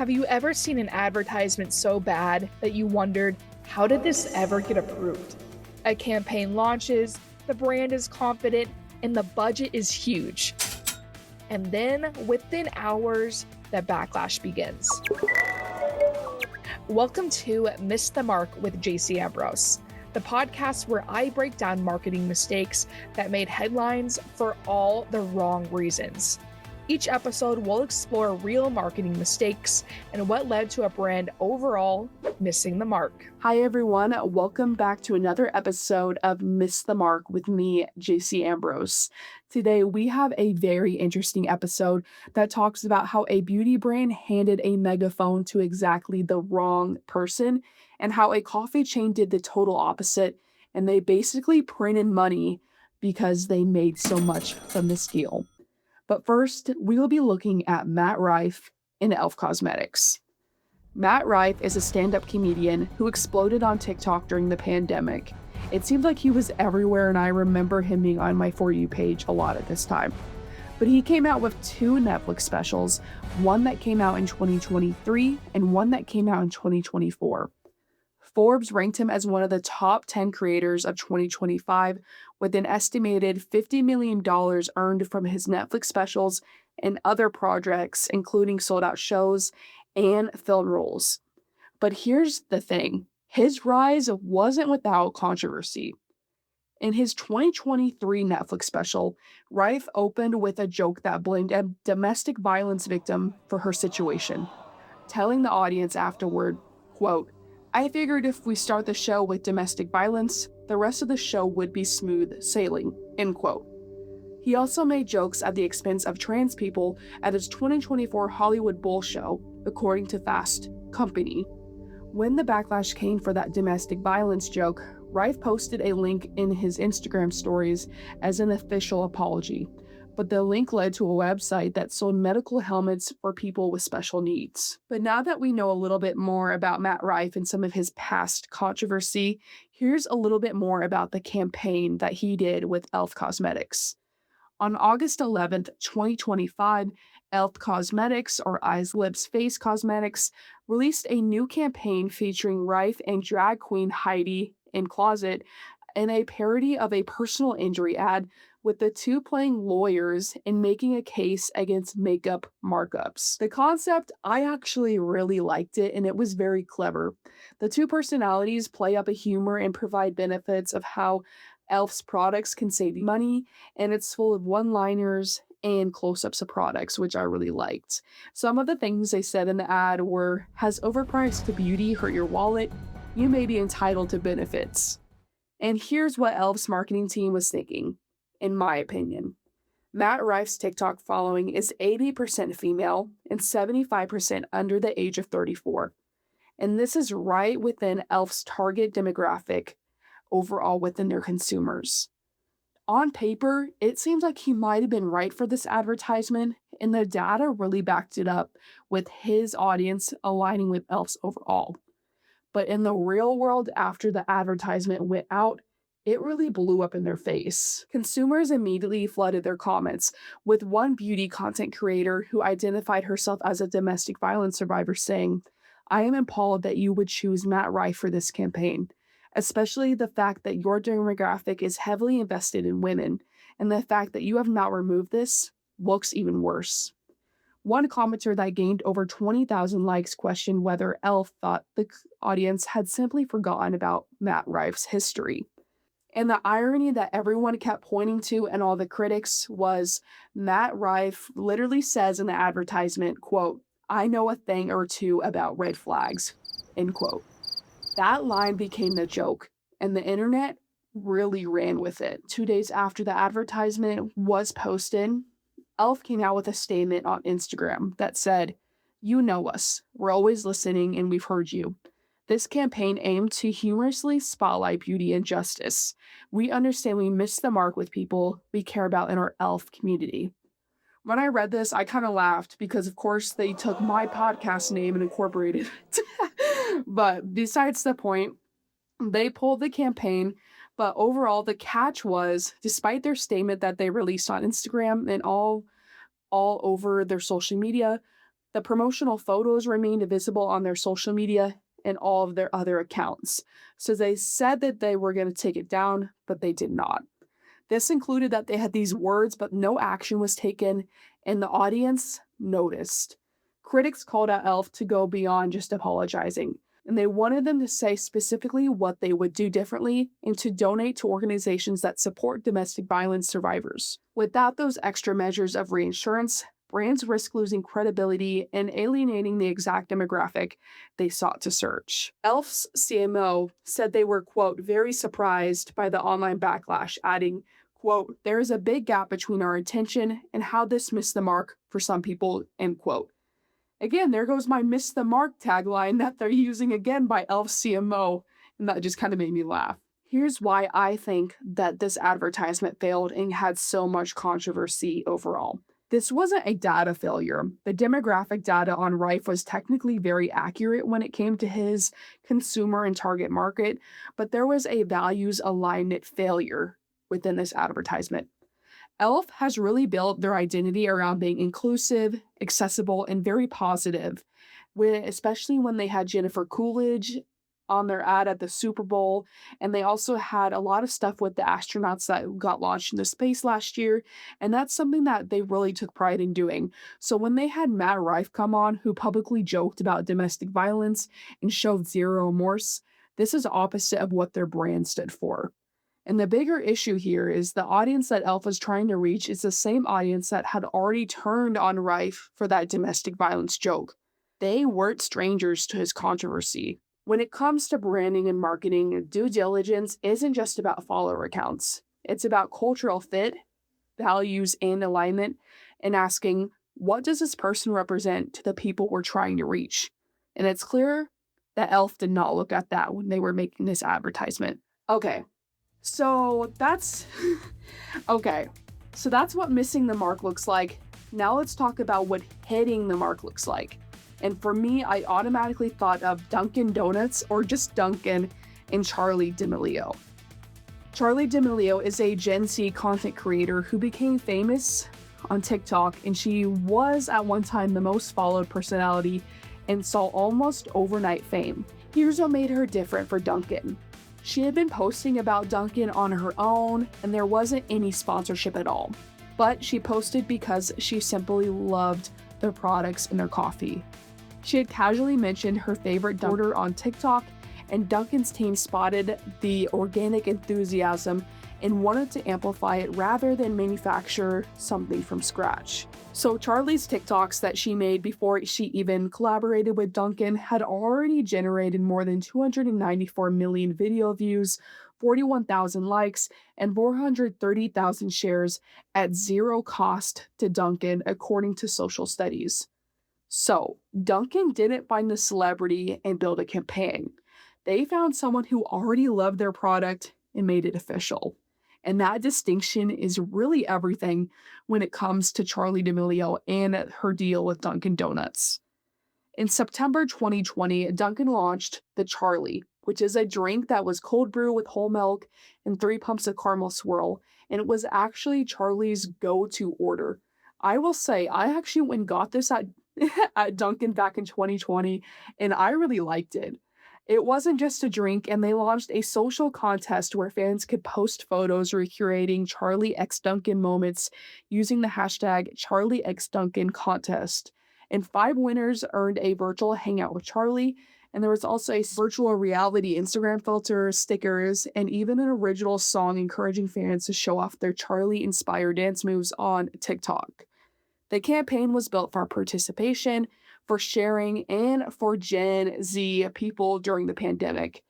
Have you ever seen an advertisement so bad that you wondered, how did this ever get approved? A campaign launches, the brand is confident, and the budget is huge. And then, within hours, the backlash begins. Welcome to Miss the Mark with Jacie Ambrose, the podcast where I break down marketing mistakes that made headlines for all the wrong reasons. Each episode will explore real marketing mistakes and what led to a brand overall missing the mark. Hi everyone, welcome back to another episode of Miss the Mark with me, Jacie Ambrose. Today we have a very interesting episode that talks about how a beauty brand handed a megaphone to exactly the wrong person and how a coffee chain did the total opposite, and they basically printed money because they made so much from this deal. But first, we will be looking at Matt Rife in e.l.f. Cosmetics. Matt Rife is a stand-up comedian who exploded on TikTok during the pandemic. It seemed like he was everywhere, and I remember him being on my For You page a lot at this time. But he came out with two Netflix specials, one that came out in 2023 and one that came out in 2024. Forbes ranked him as one of the top 10 creators of 2025, with an estimated $50 million earned from his Netflix specials and other projects, including sold-out shows and film roles. But here's the thing. His rise wasn't without controversy. In his 2023 Netflix special, Rife opened with a joke that blamed a domestic violence victim for her situation, telling the audience afterward, quote, "I figured if we start the show with domestic violence, the rest of the show would be smooth sailing," end quote. He also made jokes at the expense of trans people at his 2024 Hollywood Bowl show, according to Fast Company. When the backlash came for that domestic violence joke, Rife posted a link in his Instagram stories as an official apology, but the link led to a website that sold medical helmets for people with special needs. But now that we know a little bit more about Matt Rife and some of his past controversy, here's a little bit more about the campaign that he did with e.l.f. Cosmetics. On August 11th, 2025, e.l.f. Cosmetics, or Eyes, Lips, Face Cosmetics, released a new campaign featuring Rife and drag queen Heidi in Closet in a parody of a personal injury ad, with the two playing lawyers and making a case against makeup markups. The concept, I actually really liked it, and it was very clever. The two personalities play up a humor and provide benefits of how e.l.f.'s products can save you money, and it's full of one-liners and close-ups of products, which I really liked. Some of the things they said in the ad were, "Has overpriced beauty hurt your wallet? You may be entitled to benefits." And here's what e.l.f.'s marketing team was thinking, in my opinion. Matt Rife's TikTok following is 80% female and 75% under the age of 34. And this is right within e.l.f.'s target demographic overall within their consumers. On paper, it seems like he might have been right for this advertisement, and the data really backed it up with his audience aligning with e.l.f.'s overall. But in the real world, after the advertisement went out, it really blew up in their face. Consumers immediately flooded their comments, with one beauty content creator who identified herself as a domestic violence survivor saying, "I am appalled that you would choose Matt Rife for this campaign, especially the fact that your demographic is heavily invested in women, and the fact that you have not removed this looks even worse." One commenter that gained over 20,000 likes questioned whether e.l.f. thought the audience had simply forgotten about Matt Rife's history. And the irony that everyone kept pointing to and all the critics was Matt Rife literally says in the advertisement, quote, "I know a thing or two about red flags," end quote. That line became the joke, and the internet really ran with it. 2 days after the advertisement was posted, e.l.f. came out with a statement on Instagram that said, "You know us. We're always listening and we've heard you. This campaign aimed to humorously spotlight beauty and justice. We understand we missed the mark with people we care about in our e.l.f. community." When I read this, I kind of laughed because, of course, they took my podcast name and incorporated it. But besides the point, they pulled the campaign. But overall, the catch was, despite their statement that they released on Instagram and all over their social media, The promotional photos remained visible on their social media and all of their other accounts. So they said that they were going to take it down, but they did not. This included that they had these words, but no action was taken, and the audience noticed. Critics called out e.l.f. to go beyond just apologizing, and they wanted them to say specifically what they would do differently and to donate to organizations that support domestic violence survivors. Without those extra measures of reinsurance, brands risk losing credibility and alienating the exact demographic they sought to search. e.l.f.'s CMO said they were, quote, very surprised by the online backlash, adding, quote, there is a big gap between our intention and how this missed the mark for some people, end quote. Again, there goes my miss the mark tagline that they're using again by e.l.f. CMO, and that just kind of made me laugh. Here's why I think that this advertisement failed and had so much controversy overall. This wasn't a data failure. The demographic data on Rife was technically very accurate when it came to his consumer and target market, but there was a values alignment failure within this advertisement. e.l.f. has really built their identity around being inclusive, accessible, and very positive, especially when they had Jennifer Coolidge on their ad at the Super Bowl, and they also had a lot of stuff with the astronauts that got launched into space last year, and that's something that they really took pride in doing. So when they had Matt Rife come on, who publicly joked about domestic violence and showed zero remorse, this is opposite of what their brand stood for. And the bigger issue here is the audience that e.l.f. was trying to reach is the same audience that had already turned on Rife for that domestic violence joke. They weren't strangers to his controversy. When it comes to branding and marketing, due diligence isn't just about follower accounts. It's about cultural fit, values, and alignment, and asking, what does this person represent to the people we're trying to reach? And it's clear that e.l.f. did not look at that when they were making this advertisement. Okay, so that's what missing the mark looks like. Now let's talk about what hitting the mark looks like. And for me, I automatically thought of Dunkin' Donuts, or just Dunkin', and Charli D'Amelio. Charli D'Amelio is a Gen Z content creator who became famous on TikTok, and she was at one time the most followed personality and saw almost overnight fame. Here's what made her different for Dunkin'. She had been posting about Dunkin' on her own, and there wasn't any sponsorship at all. But she posted because she simply loved their products and their coffee. She had casually mentioned her favorite order on TikTok, and Dunkin's team spotted the organic enthusiasm and wanted to amplify it rather than manufacture something from scratch. So Charli's TikToks that she made before she even collaborated with Dunkin' had already generated more than 294 million video views, 41,000 likes, and 430,000 shares at zero cost to Dunkin', according to social studies. So Dunkin' didn't find the celebrity and build a campaign. They found someone who already loved their product and made it official. And that distinction is really everything when it comes to Charli D'Amelio and her deal with Dunkin' Donuts. In September 2020, Dunkin' launched the Charli, which is a drink that was cold brew with whole milk and 3 pumps of caramel swirl, and it was actually Charli's go-to order. I will say, I actually went and got this at Dunkin' back in 2020, and I really liked it. It wasn't just a drink, and they launched a social contest where fans could post photos recreating Charli x Dunkin' moments using the hashtag CharliXDunkin contest. And 5 winners earned a virtual hangout with Charli, and there was also a virtual reality Instagram filter, stickers, and even an original song encouraging fans to show off their Charli-inspired dance moves on TikTok. The campaign was built for participation, for sharing, and for Gen Z people during the pandemic.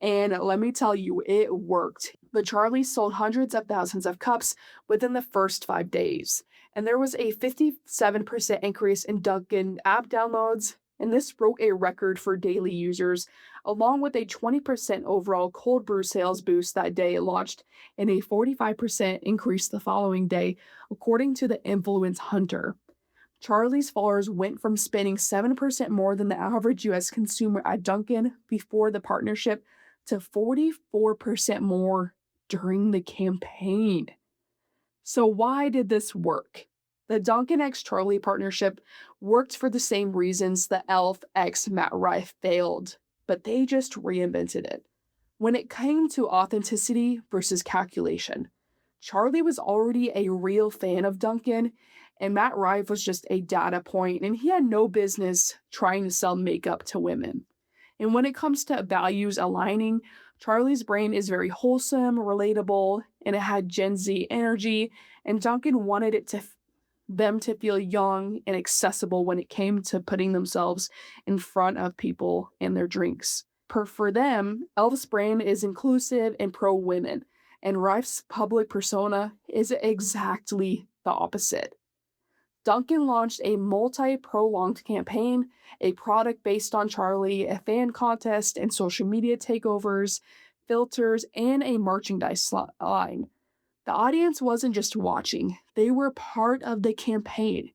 And let me tell you, it worked. The Charli sold hundreds of thousands of cups within the first 5 days. And there was a 57% increase in Dunkin' app downloads, and this broke a record for daily users, along with a 20% overall cold brew sales boost that day it launched, and a 45% increase the following day, according to the Influence Hunter. Charli's followers went from spending 7% more than the average US consumer at Dunkin' before the partnership to 44% more during the campaign. So why did this work? The Duncan x Charlie partnership worked for the same reasons the e.l.f. x Matt Rife failed, but they just reinvented it. When it came to authenticity versus calculation, Charlie was already a real fan of Duncan, and Matt Rife was just a data point, and he had no business trying to sell makeup to women. And when it comes to values aligning, Charlie's brand is very wholesome, relatable, and it had Gen Z energy, and Duncan wanted them to feel young and accessible when it came to putting themselves in front of people and their drinks. For them, e.l.f.'s brand is inclusive and pro-women, and Rife's public persona is exactly the opposite. Duncan launched a multi-pronged campaign, a product based on Charlie, a fan contest, and social media takeovers, filters, and a merchandise line. The audience wasn't just watching, they were part of the campaign.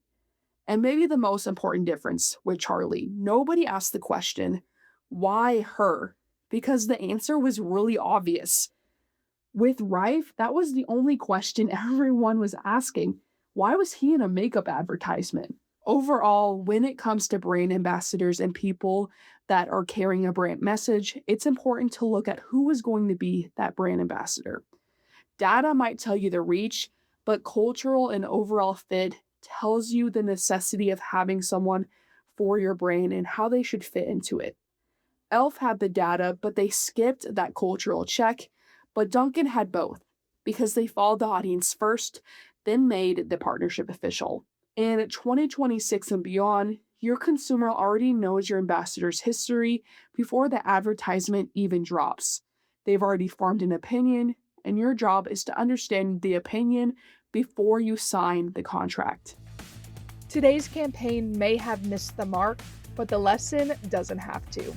And maybe the most important difference with Charlie, nobody asked the question, why her? Because the answer was really obvious. With Rife, that was the only question everyone was asking. Why was he in a makeup advertisement? Overall, when it comes to brand ambassadors and people that are carrying a brand message, it's important to look at who is going to be that brand ambassador. Data might tell you the reach, but cultural and overall fit tells you the necessity of having someone for your brand and how they should fit into it. e.l.f. had the data, but they skipped that cultural check, but Duncan had both because they followed the audience first, then made the partnership official. In 2026 and beyond, your consumer already knows your ambassador's history before the advertisement even drops. They've already formed an opinion, and your job is to understand the opinion before you sign the contract. Today's campaign may have missed the mark, but the lesson doesn't have to.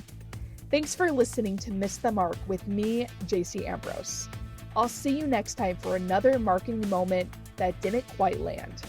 Thanks for listening to Miss the Mark with me, Jacie Ambrose. I'll see you next time for another marketing moment that didn't quite land.